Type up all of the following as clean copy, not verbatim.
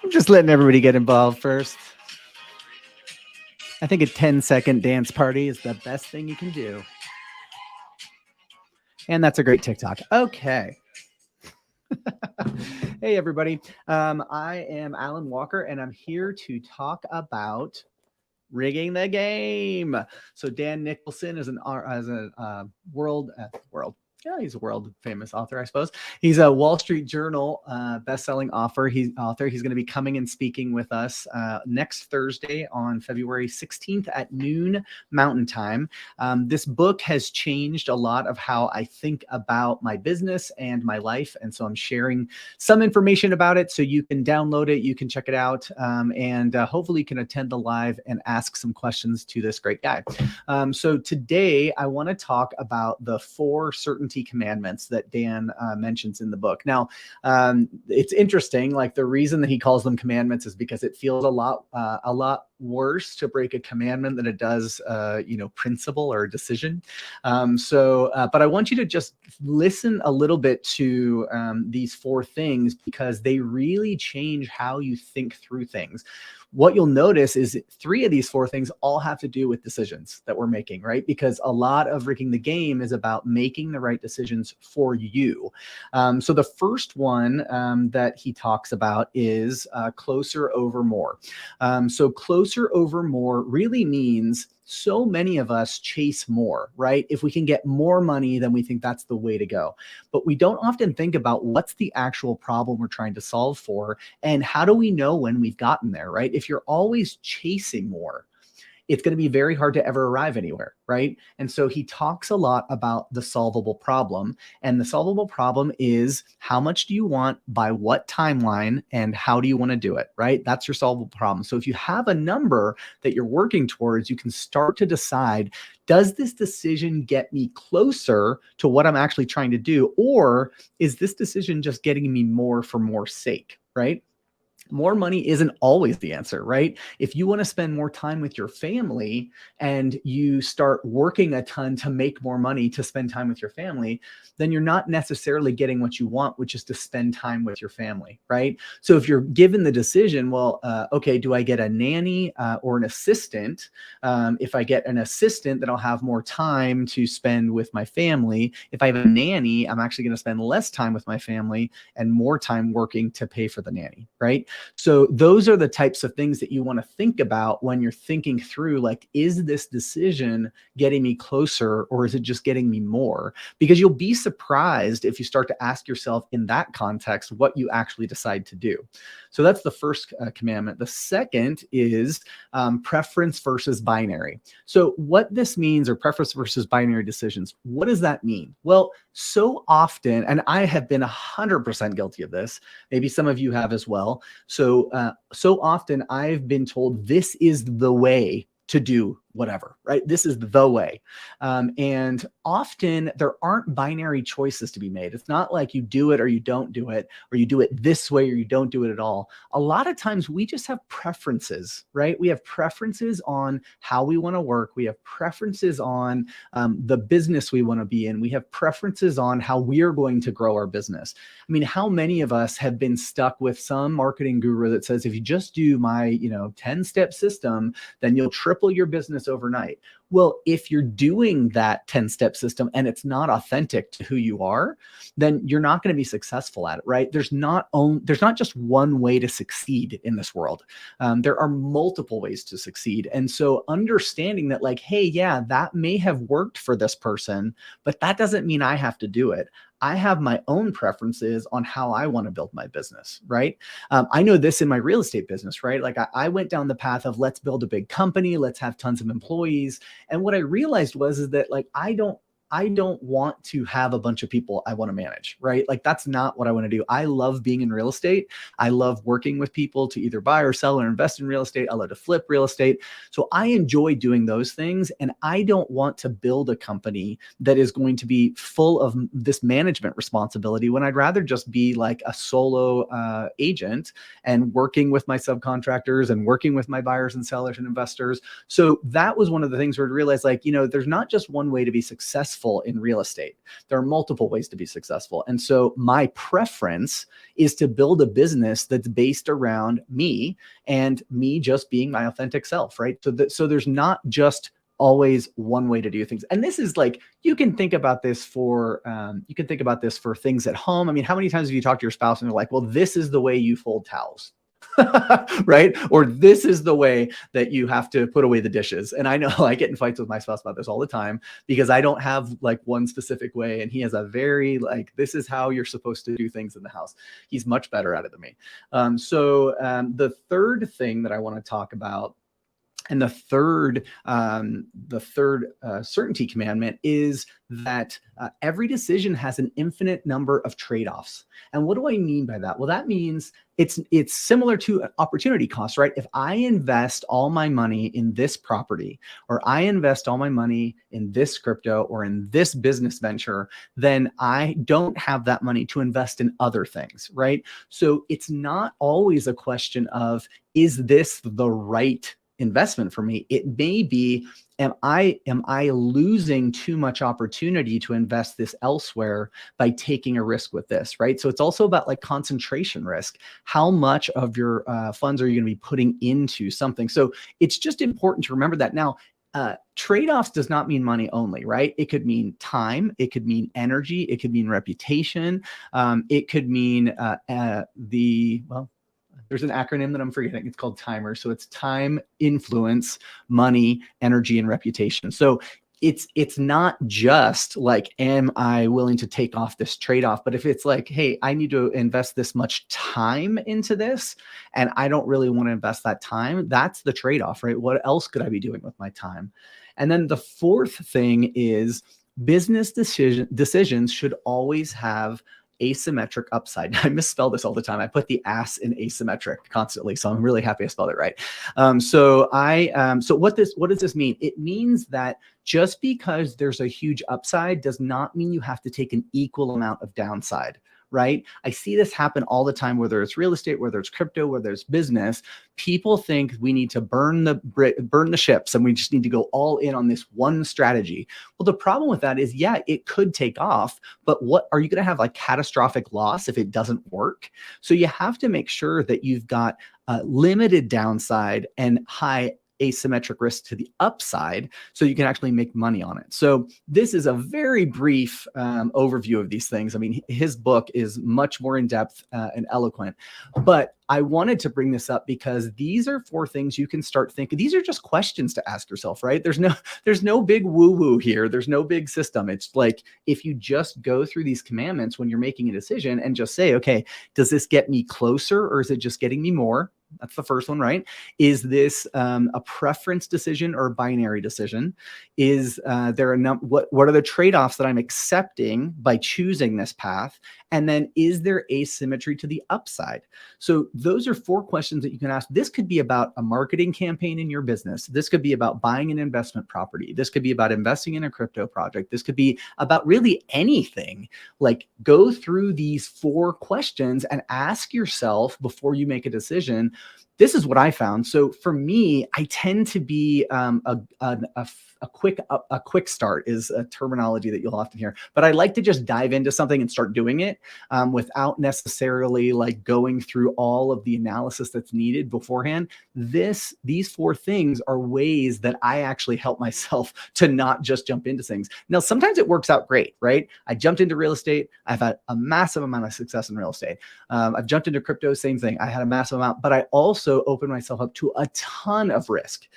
I'm just letting everybody get involved first. I think a 10-second dance party is the best thing you can do. And that's a great TikTok. Okay. Hey, everybody. I am Alan Walker, and I'm here to talk about rigging the game. So Dan Nicholson is a world. Yeah, he's a world famous author, I suppose. He's a Wall Street Journal best-selling author. He's going to be coming and speaking with us next Thursday on February 16th at noon Mountain Time. This book has changed a lot of how I think about my business and my life, and so I'm sharing some information about it so you can download it, you can check it out, and hopefully you can attend the live and ask some questions to this great guy. So today I want to talk about the 4 certainty commandments that Dan mentions in the book. Now, it's interesting. Like, the reason that he calls them commandments is because it feels a lot worse to break a commandment than it does, principle or decision. But I want you to just listen a little bit to these 4 things, because they really change how you think through things. What you'll notice is 3 of these 4 things all have to do with decisions that we're making, right? Because a lot of rigging the game is about making the right decisions for you. So the first one that he talks about is closer over more. So closer over more really means so many of us chase more, right? If we can get more money, then we think that's the way to go. But we don't often think about what's the actual problem we're trying to solve for, and how do we know when we've gotten there, right? If you're always chasing more, it's going to be very hard to ever arrive anywhere, right? And so he talks a lot about the solvable problem. And the solvable problem is, how much do you want, by what timeline, and how do you want to do it, right? That's your solvable problem. So if you have a number that you're working towards, you can start to decide, does this decision get me closer to what I'm actually trying to do? Or is this decision just getting me more for more sake, right? More money isn't always the answer, right? If you want to spend more time with your family and you start working a ton to make more money to spend time with your family, then you're not necessarily getting what you want, which is to spend time with your family, right? So if you're given the decision, well, okay, do I get a nanny or an assistant? If I get an assistant, then I'll have more time to spend with my family. If I have a nanny, I'm actually going to spend less time with my family and more time working to pay for the nanny, right? So those are the types of things that you want to think about when you're thinking through, like, is this decision getting me closer, or is it just getting me more? Because you'll be surprised if you start to ask yourself in that context what you actually decide to do. So that's the first commandment. The second is preference versus binary. So what this means, or preference versus binary decisions, what does that mean? Well, so often, and I have been 100% guilty of this, maybe some of you have as well. So often I've been told this is the way to do whatever, right? This is the way. And often there aren't binary choices to be made. It's not like you do it or you don't do it, or you do it this way or you don't do it at all. A lot of times we just have preferences, right? We have preferences on how we want to work. We have preferences on the business we want to be in. We have preferences on how we are going to grow our business. I mean, how many of us have been stuck with some marketing guru that says, if you just do my 10-step system, then you'll triple your business overnight? Well, if you're doing that 10-step system and it's not authentic to who you are, then you're not going to be successful at it, right? There's not just one way to succeed in this world. There are multiple ways to succeed. And so understanding that, like, hey, yeah, that may have worked for this person, but that doesn't mean I have to do it. I have my own preferences on how I want to build my business, right? I know this in my real estate business, right? Like, I went down the path of, let's build a big company, let's have tons of employees. And what I realized is that, like, I don't want to have a bunch of people I want to manage, right? Like, that's not what I want to do. I love being in real estate. I love working with people to either buy or sell or invest in real estate. I love to flip real estate. So I enjoy doing those things. And I don't want to build a company that is going to be full of this management responsibility, when I'd rather just be like a solo agent and working with my subcontractors and working with my buyers and sellers and investors. So that was one of the things where I realized, like, there's not just one way to be successful successful in real estate. There are multiple ways to be successful. And so my preference is to build a business that's based around me and me just being my authentic self, right? So there's not just always one way to do things. And this is like, you can think about this for things at home. I mean, how many times have you talked to your spouse and they're like, well, this is the way you fold towels. Right? Or this is the way that you have to put away the dishes. And I know I get in fights with my spouse about this all the time because I don't have like one specific way. And he has a very like, this is how you're supposed to do things in the house. He's much better at it than me. The third thing that I want to talk about, and the third certainty commandment is that every decision has an infinite number of trade-offs. And what do I mean by that? Well, that means it's similar to an opportunity cost, right? If I invest all my money in this property, or I invest all my money in this crypto or in this business venture, then I don't have that money to invest in other things, right? So it's not always a question of, is this the right investment for me? It may be, am I losing too much opportunity to invest this elsewhere by taking a risk with this, right? So it's also about like concentration risk. How much of your funds are you going to be putting into something? So it's just important to remember that. Now, trade-offs does not mean money only, right? It could mean time, it could mean energy, it could mean reputation, it could mean there's an acronym that I'm forgetting. It's called TIMER. So it's time, influence, money, energy, and reputation. So it's not just like, am I willing to take off this trade-off? But if it's like, hey, I need to invest this much time into this, and I don't really want to invest that time, that's the trade-off, right? What else could I be doing with my time? And then the fourth thing is business decisions should always have asymmetric upside. I misspell this all the time. I put the ass in asymmetric constantly, so I'm really happy I spelled it right. So what does this mean? It means that just because there's a huge upside does not mean you have to take an equal amount of downside, right? I see this happen all the time, whether it's real estate, whether it's crypto, whether it's business. People think we need to burn the ships and we just need to go all in on this one strategy. Well, the problem with that is, yeah, it could take off, but what are you going to have, like catastrophic loss if it doesn't work? So you have to make sure that you've got limited downside and high asymmetric risk to the upside so you can actually make money on it. So this is a very brief overview of these things. I mean, his book is much more in depth and eloquent, but I wanted to bring this up because these are 4 things you can start thinking. These are just questions to ask yourself, right? There's no big woo-woo here. There's no big system. It's like, if you just go through these commandments when you're making a decision and just say, okay, does this get me closer or is it just getting me more? That's the first one, right? Is this a preference decision or a binary decision? Is there what are the trade-offs that I'm accepting by choosing this path? And then is there asymmetry to the upside? So those are 4 questions that you can ask. This could be about a marketing campaign in your business. This could be about buying an investment property. This could be about investing in a crypto project. This could be about really anything. Like, go through these 4 questions and ask yourself before you make a decision. This is what I found. So for me, I tend to be a quick start is a terminology that you'll often hear, but I like to just dive into something and start doing it without necessarily like going through all of the analysis that's needed beforehand. These 4 things are ways that I actually help myself to not just jump into things. Now, sometimes it works out great, right? I jumped into real estate. I've had a massive amount of success in real estate. I've jumped into crypto, same thing. I had a massive amount, but I also opened myself up to a ton of risk.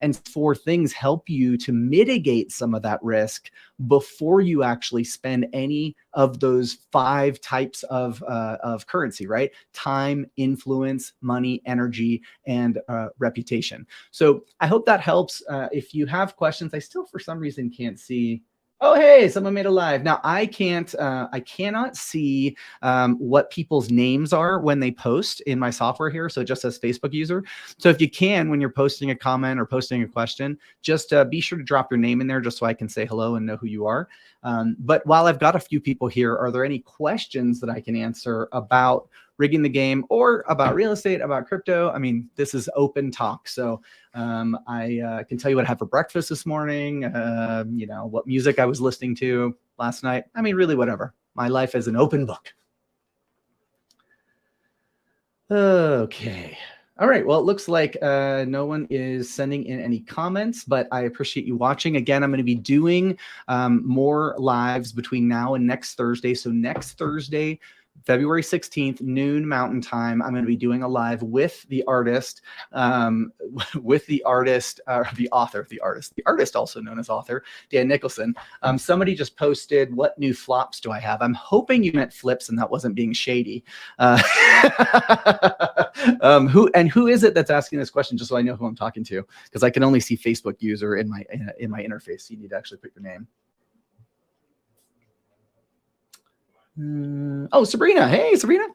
And 4 things help you to mitigate some of that risk before you actually spend any of those 5 types of currency, right? Time, influence, money, energy, and reputation. So I hope that helps. If you have questions, I still, for some reason, can't see. Oh, hey, someone made a live. Now I cannot see what people's names are when they post in my software here. So it just says Facebook user. So if you can, when you're posting a comment or posting a question, just be sure to drop your name in there just so I can say hello and know who you are. But while I've got a few people here, are there any questions that I can answer about rigging the game or about real estate, about crypto, I mean, this is open talk. So I can tell you what I had for breakfast this morning, you know, what music I was listening to last night. I mean, really whatever. My life is an open book. Okay. All right. Well, it looks like no one is sending in any comments, but I appreciate you watching. Again, I'm going to be doing more lives between now and next Thursday. So next Thursday, February 16th, noon Mountain Time, I'm going to be doing a live with the artist, the artist also known as author, Dan Nicholson. Somebody just posted, what new flops do I have? I'm hoping you meant flips and that wasn't being shady. Who is it that's asking this question, just so I know who I'm talking to? Because I can only see Facebook user in my interface. You need to actually put your name. Oh, Sabrina. Hey, Sabrina.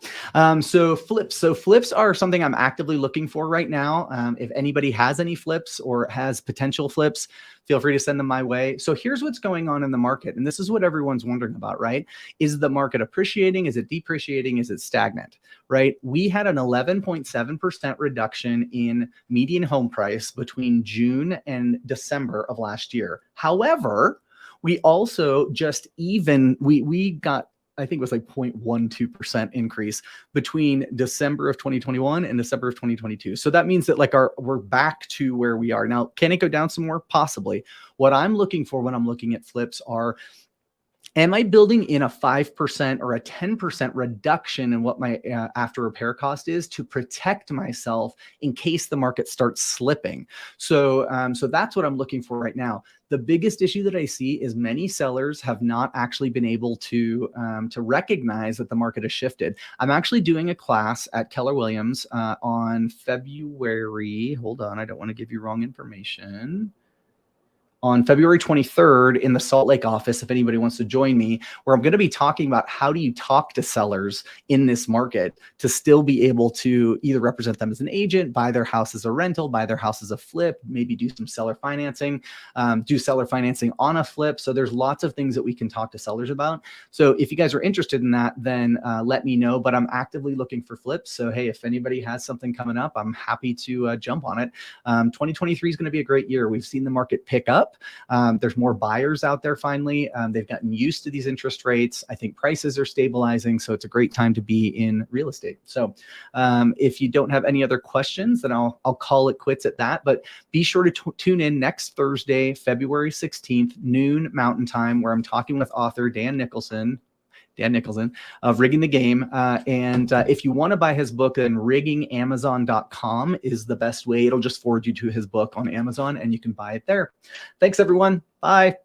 So flips are something I'm actively looking for right now. If anybody has any flips or has potential flips, feel free to send them my way. So here's what's going on in the market. And this is what everyone's wondering about, right? Is the market appreciating? Is it depreciating? Is it stagnant, right? We had an 11.7% reduction in median home price between June and December of last year. However, we also we got, I think it was like 0.12% increase between December of 2021 and December of 2022. So that means that like we're back to where we are now. Can it go down some more? Possibly. What I'm looking for when I'm looking at flips are, am I building in a 5% or a 10% reduction in what my after repair cost is to protect myself in case the market starts slipping? So that's what I'm looking for right now. The biggest issue that I see is many sellers have not actually been able to recognize that the market has shifted. I'm actually doing a class at Keller Williams on February. Hold on, I don't want to give you wrong information. On February 23rd in the Salt Lake office, if anybody wants to join me, where I'm going to be talking about how do you talk to sellers in this market to still be able to either represent them as an agent, buy their house as a rental, buy their house as a flip, maybe do some seller financing, do seller financing on a flip. So there's lots of things that we can talk to sellers about. So if you guys are interested in that, then let me know, but I'm actively looking for flips. So, hey, if anybody has something coming up, I'm happy to jump on it. 2023 is going to be a great year. We've seen the market pick up. There's more buyers out there finally. They've gotten used to these interest rates. I think prices are stabilizing. So it's a great time to be in real estate. So if you don't have any other questions, then I'll call it quits at that. But be sure to tune in next Thursday, February 16th, noon Mountain Time, where I'm talking with author Dan Nicholson of Rigging the Game. And if you want to buy his book, then riggingamazon.com is the best way. It'll just forward you to his book on Amazon and you can buy it there. Thanks, everyone. Bye.